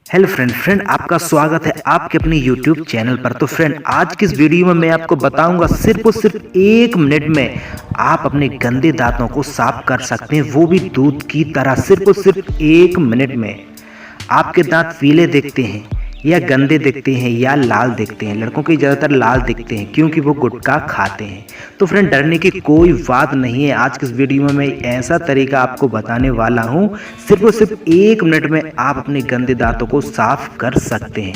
Hello friend आपका स्वागत है आपके अपने यूट्यूब चैनल पर। तो फ्रेंड, आज की इस वीडियो में मैं आपको बताऊंगा सिर्फ और सिर्फ 1 मिनट में आप अपने गंदे दांतों को साफ कर सकते हैं, वो भी दूध की तरह। सिर्फ और सिर्फ 1 मिनट में। आपके दांत पीले दिखते हैं या गंदे दिखते हैं या लाल दिखते हैं। लड़कों के ज़्यादातर लाल दिखते हैं क्योंकि वो गुटखा खाते हैं। तो फ्रेंड, डरने की कोई बात नहीं है। आज की इस वीडियो में मैं ऐसा तरीका आपको बताने वाला हूँ, सिर्फ और सिर्फ 1 मिनट में आप अपने गंदे दांतों को साफ कर सकते हैं।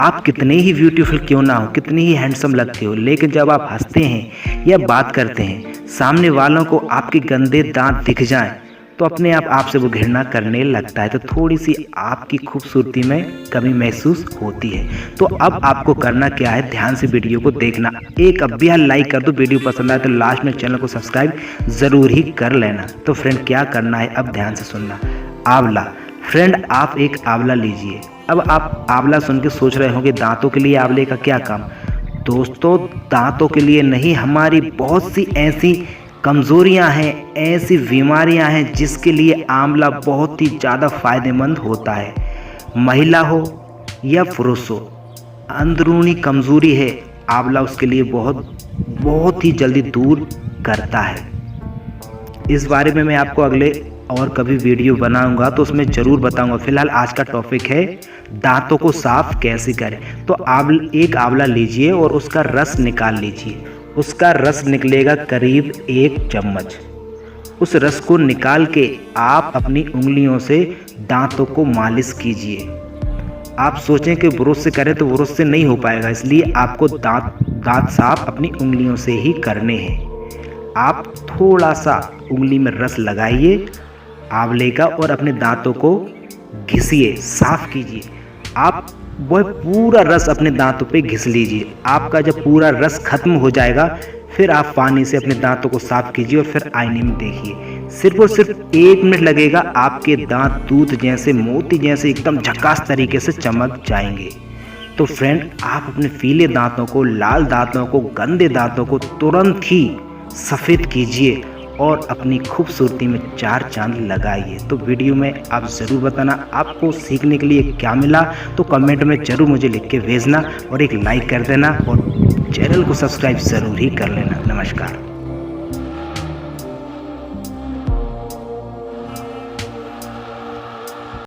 आप कितने ही ब्यूटीफुल क्यों ना हो, कितने ही हैंडसम लगते हो, लेकिन जब आप हंसते हैं या बात करते हैं, सामने वालों को आपके गंदे दांत दिख जाएं तो अपने आप आपसे वो घृणा करने लगता है। तो थोड़ी सी आपकी खूबसूरती में कमी महसूस होती है। तो अब आपको करना क्या है, ध्यान से वीडियो को देखना। एक अब भी लाइक कर दो, वीडियो पसंद आए तो लास्ट में चैनल को सब्सक्राइब ज़रूर ही कर लेना। तो फ्रेंड, क्या करना है अब ध्यान से सुनना। आंवला। फ्रेंड, आप एक आंवला लीजिए। अब आप आंवला सुन के सोच रहे होंगे दांतों के लिए आंवले का क्या काम। दोस्तों, दांतों के लिए नहीं, हमारी बहुत सी ऐसी कमज़ोरियां हैं, ऐसी बीमारियां हैं जिसके लिए आंवला बहुत ही ज़्यादा फायदेमंद होता है। महिला हो या पुरुष हो, अंदरूनी कमज़ोरी है, आंवला उसके लिए बहुत ही जल्दी दूर करता है। इस बारे में मैं आपको अगले और कभी वीडियो बनाऊंगा तो उसमें ज़रूर बताऊंगा। फिलहाल आज का टॉपिक है दांतों को साफ कैसे करें। तो एक आंवला लीजिए और उसका रस निकाल लीजिए। उसका रस निकलेगा करीब 1 चम्मच। उस रस को निकाल के आप अपनी उंगलियों से दांतों को मालिश कीजिए। आप सोचें कि ब्रश से करें तो ब्रश से नहीं हो पाएगा, इसलिए आपको दांत साफ अपनी उंगलियों से ही करने हैं। आप थोड़ा सा उंगली में रस लगाइए आंवले का और अपने दांतों को घिसिए, साफ कीजिए। आप वह पूरा रस अपने दांतों पे घिस लीजिए। आपका जब पूरा रस खत्म हो जाएगा, फिर आप पानी से अपने दांतों को साफ कीजिए और फिर आईने में देखिए। सिर्फ और सिर्फ 1 मिनट लगेगा, आपके दांत दूध जैसे, मोती जैसे एकदम झकास तरीके से चमक जाएंगे। तो फ्रेंड, आप अपने पीले दांतों को, लाल दांतों को, गंदे दांतों को तुरंत ही सफ़ेद कीजिए और अपनी खूबसूरती में 4 चांद लगाइए। तो वीडियो में आप ज़रूर बताना आपको सीखने के लिए क्या मिला। तो कमेंट में ज़रूर मुझे लिख के भेजना और एक लाइक कर देना और चैनल को सब्सक्राइब ज़रूर ही कर लेना। नमस्कार।